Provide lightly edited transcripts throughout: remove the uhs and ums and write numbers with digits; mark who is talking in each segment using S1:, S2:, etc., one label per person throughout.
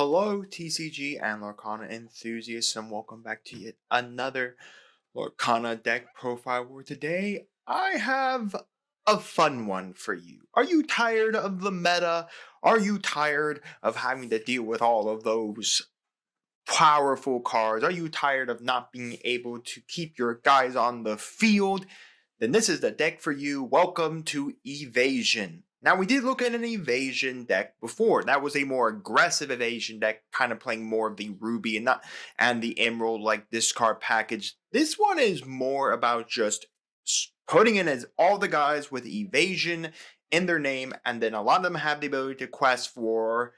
S1: Hello, TCG and Lorcana enthusiasts, and welcome back to yet another Lorcana deck profile where today I have a fun one for you. Are you tired of the meta? Are you tired of having to deal with all of those powerful cards? Are you tired of not being able to keep your guys on the field? Then this is the deck for you. Welcome to Evasion. Now, we did look at an Evasion deck before. That was a more aggressive Evasion deck, kind of playing more of the Ruby and the Emerald like discard package. This one is more about just putting in as all the guys with Evasion in their name, and then a lot of them have the ability to quest for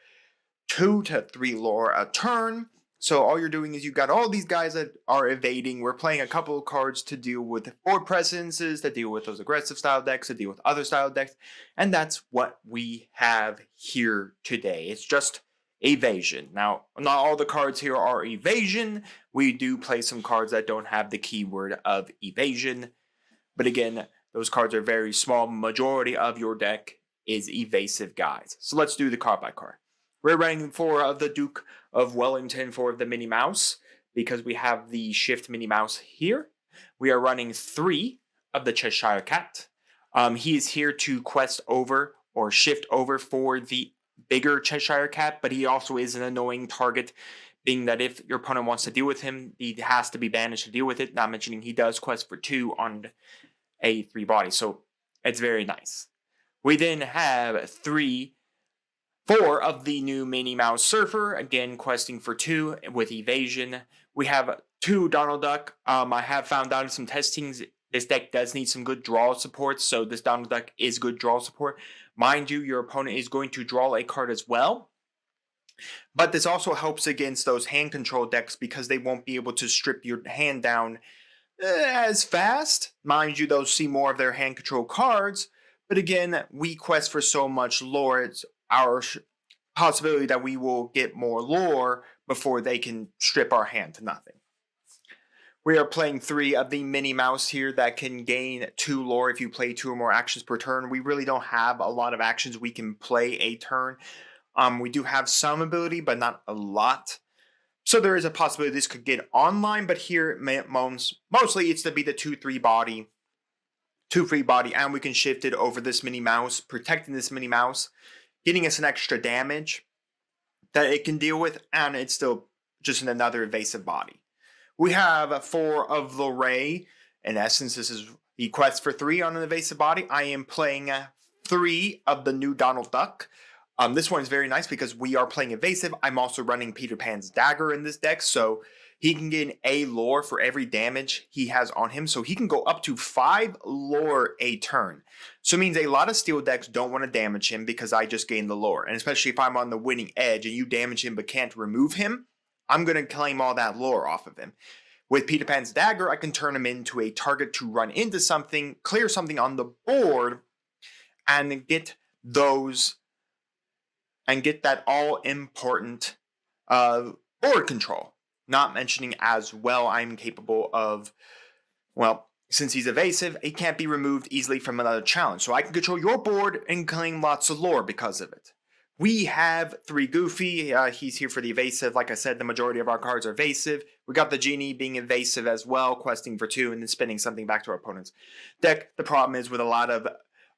S1: 2 to 3 lore a turn. So all you're doing is you got all these guys that are evading. We're playing a couple of cards to deal with board presences, to deal with those aggressive style decks, to deal with other style decks. And that's what we have here today. It's just Evasion. Now, not all the cards here are Evasion. We do play some cards that don't have the keyword of Evasion. But again, those cards are very small. Majority of your deck is evasive guys. So let's do the card by card. We're running 4 of the Duke of Wellington, 4 of the Minnie Mouse, because we have the Shift Minnie Mouse here. We are running 3 of the Cheshire Cat. He is here to quest over or shift over for the bigger Cheshire Cat, but he also is an annoying target, being that if your opponent wants to deal with him, he has to be banished to deal with it, not mentioning he does quest for 2 on a 3 body, so it's very nice. We then have 4 of the new Minnie Mouse Surfer, again questing for 2 with Evasion. We have 2 Donald Duck. I have found out in some testings this deck does need some good draw support, so this Donald Duck is good draw support. Mind you, your opponent is going to draw a card as well, but this also helps against those hand control decks because they won't be able to strip your hand down as fast. Mind you, they'll see more of their hand control cards, but again, we quest for so much lore, it's our possibility that we will get more lore before they can strip our hand to nothing. We are playing 3 of the Minnie Mouse here that can gain 2 lore if you play 2 or more actions per turn. We really don't have a lot of actions we can play a turn. We do have some ability, but not a lot. So there is a possibility this could get online, but here mostly it's to be the 2/3 body, 2/3 body, and we can shift it over this Minnie Mouse, protecting this Minnie Mouse, getting us an extra damage that it can deal with, and it's still just another evasive body. We have 4 of the Ray. In essence, this is the quest for 3 on an evasive body. I am playing 3 of the new Donald Duck. This one is very nice because we are playing evasive. I'm also running Peter Pan's Dagger in this deck, so he can gain a lore for every damage he has on him. So he can go up to 5 lore a turn. So it means a lot of steel decks don't want to damage him because I just gained the lore. And especially if I'm on the winning edge and you damage him but can't remove him, I'm going to claim all that lore off of him. With Peter Pan's Dagger, I can turn him into a target to run into something, clear something on the board, and get that all-important board control. Not mentioning as well, I'm capable of, well, since he's evasive, he can't be removed easily from another challenge. So I can control your board and claim lots of lore because of it. We have 3 Goofy. He's here for the evasive. Like I said, the majority of our cards are evasive. We got the Genie being evasive as well, questing for 2 and then spinning something back to our opponent's deck. The problem is with a lot of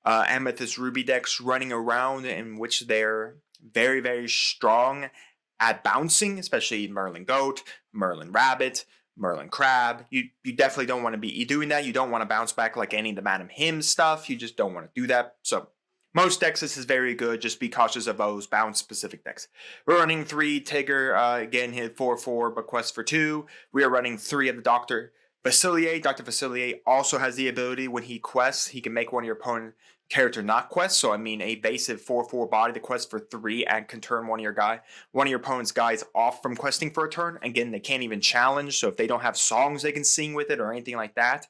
S1: Amethyst Ruby decks running around in which they're very, very strong at bouncing, especially Merlin Goat, Merlin Rabbit, Merlin Crab. You definitely don't want to be doing that. You don't want to bounce back like any of the Madam Him stuff. You just don't want to do that. So most decks, this is very good. Just be cautious of those bounce-specific decks. We're running 3 Tigger, again, hit 4/4, but quest for 2. We are running 3 of the Dr. 𝐕𝐈𝐃. Dr. 𝐕𝐈𝐃 also has the ability when he quests, he can make one of your opponent character not quest. So I mean a evasive 4/4 body to quest for 3 and can turn one of your opponent's guys off from questing for a turn. Again, they can't even challenge. So if they don't have songs they can sing with it or anything like that,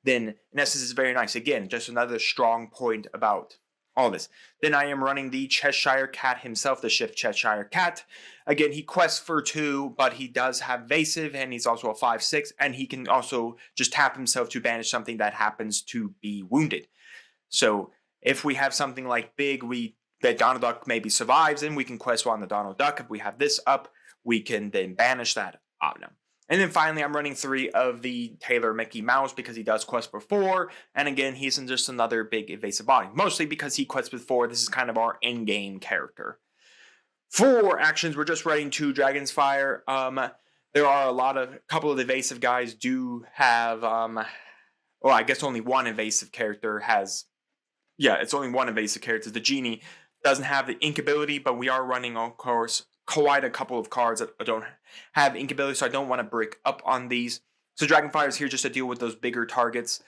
S1: then in essence it's very nice. Again, just another strong point about all this. Then I am running the Cheshire Cat himself, the Shift Cheshire Cat. Again, he quests for 2, but he does have evasive, and he's also a 5/6, and he can also just tap himself to banish something that happens to be wounded. So if we have something like Big, we that Donald Duck maybe survives in, we can quest on the Donald Duck. If we have this up, we can then banish that item. And then finally, I'm running 3 of the Taylor Mickey Mouse because he does quest before. And again, he's just another big evasive body. Mostly because he quests before. This is kind of our in-game character. For actions, we're just running 2 Dragon's Fire. There are a couple of evasive guys do have, well, I guess only one evasive character has, yeah, it's only one evasive character. The Genie doesn't have the ink ability, but we are running, of course, quite a couple of cards that don't have ink ability, so I don't want to break up on these. So Dragonfire is here just to deal with those bigger targets.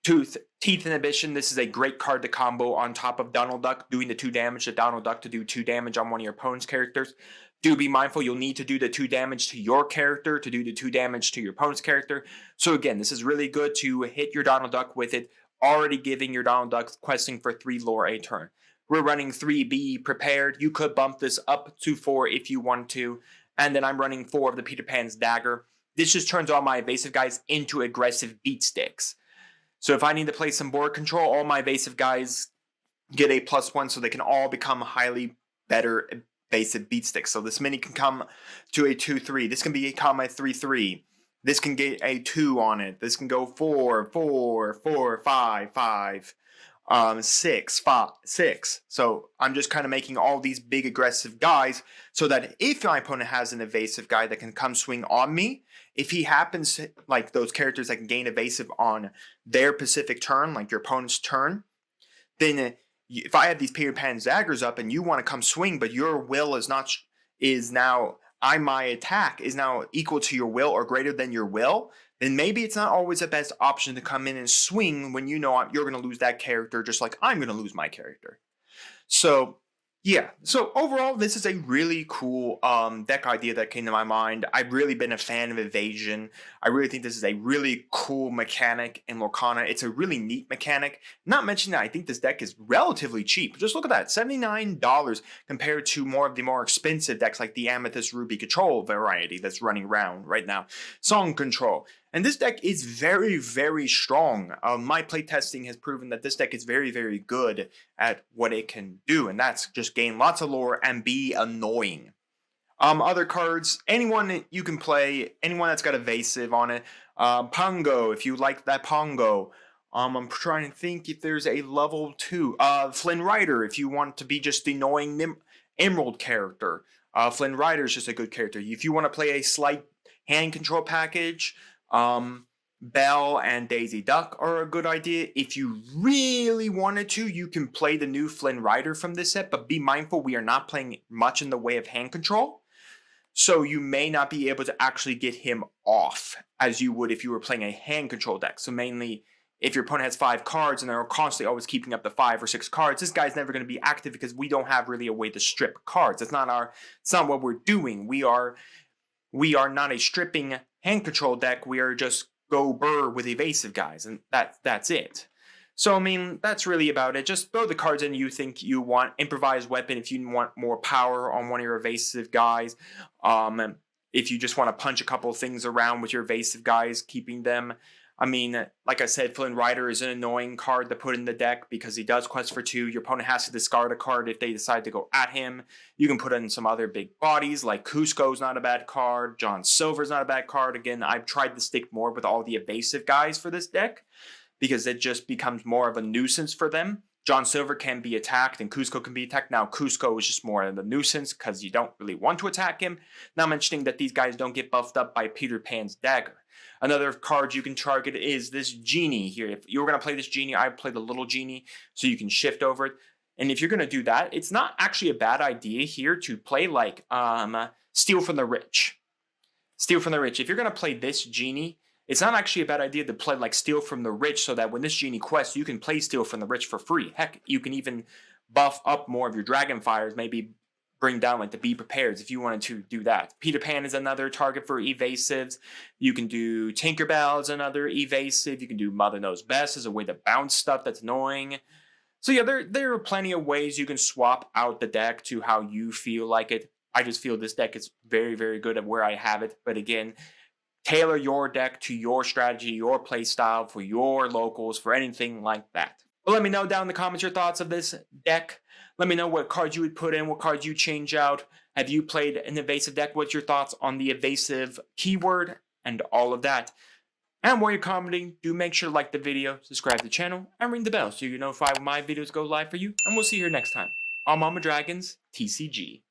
S1: Teeth Inhibition, this is a great card to combo on top of Donald Duck, doing the 2 damage to Donald Duck to do 2 damage on one of your opponent's characters. Do be mindful, you'll need to do the 2 damage to your character to do the 2 damage to your opponent's character. So again, this is really good to hit your Donald Duck with it, already giving your Donald Duck questing for 3 lore a turn. We're running 3 Be Prepared. You could bump this up to 4 if you want to. And then I'm running 4 of the Peter Pan's Dagger. This just turns all my evasive guys into aggressive beat sticks. So if I need to play some board control, all my evasive guys get a +1 so they can all become highly better evasive beat sticks. So this mini can come to a 2-3. This can become a 3-3. This can get a 2 on it. This can go 4, 4, 4, 5, 5. 6, 5, 6. So I'm just kind of making all these big aggressive guys so that if my opponent has an evasive guy that can come swing on me, if he happens to, like those characters that can gain evasive on their specific turn, like your opponent's turn, then if I have these Peter Pan's Daggers up and you want to come swing, but your will is now my attack is now equal to your will or greater than your will, then maybe it's not always the best option to come in and swing when you know you're going to lose that character just like I'm going to lose my character. So, yeah. So, overall, this is a really cool deck idea that came to my mind. I've really been a fan of Evasion. I really think this is a really cool mechanic in Lorcana. It's a really neat mechanic. Not mentioning that I think this deck is relatively cheap. Just look at that, $79 compared to more of the more expensive decks like the Amethyst Ruby Control variety that's running around right now. Song Control. And this deck is very, very strong. My playtesting has proven that this deck is very, very good at what it can do. And that's just gain lots of lore and be annoying. Other cards, anyone you can play, anyone that's got evasive on it. Pongo, if you like that Pongo. I'm trying to think if there's a level 2. Flynn Rider, if you want to be just the annoying Emerald character. Flynn Rider is just a good character. If you want to play a slight hand control package, Belle and Daisy Duck are a good idea. If you really wanted to, you can play the new Flynn Rider from this set, but be mindful we are not playing much in the way of hand control. So you may not be able to actually get him off as you would if you were playing a hand control deck. So mainly if your opponent has 5 cards and they're constantly always keeping up the 5 or 6 cards, this guy's never going to be active because we don't have really a way to strip cards. It's not what we're doing. We are not a stripping hand control deck. We are just go burr with evasive guys, and that's it. So I mean, that's really about it. Just throw the cards in you think you want. Improvised weapon if you want more power on one of your evasive guys. If you just want to punch a couple of things around with your evasive guys, keeping them. I mean, like I said, Flynn Rider is an annoying card to put in the deck because he does quest for 2. Your opponent has to discard a card if they decide to go at him. You can put in some other big bodies, like Kuzco's not a bad card. John Silver's not a bad card. Again, I've tried to stick more with all the evasive guys for this deck because it just becomes more of a nuisance for them. John Silver can be attacked and Kuzco can be attacked. Now, Kuzco is just more of a nuisance because you don't really want to attack him. Not mentioning that these guys don't get buffed up by Peter Pan's Dagger. Another card you can target is this Genie here. If you were going to play this Genie, I would play the little Genie so you can shift over it. And if you're going to do that, it's not actually a bad idea here to play like Steal from the Rich. Steal from the Rich. If you're going to play this Genie, it's not actually a bad idea to play like Steal from the Rich so that when this Genie quests, you can play Steal from the Rich for free. Heck, you can even buff up more of your Dragonfires, maybe bring down like the Be Prepared if you wanted to do that. Peter Pan is another target for evasives. You can do Tinkerbell as another evasive. You can do Mother Knows Best as a way to bounce stuff that's annoying. So yeah, there are plenty of ways you can swap out the deck to how you feel like it. I just feel this deck is very, very good at where I have it. But again, tailor your deck to your strategy, your play style, for your locals, for anything like that.
S2: But let me know down in the comments your thoughts of this deck. Let me know what cards you would put in, what cards you change out. Have you played an evasive deck? What's your thoughts on the evasive keyword and all of that? And while you're commenting, do make sure to like the video, subscribe to the channel, and ring the bell so you get notified when my videos go live for you. And we'll see you here next time on Mama Dragons TCG.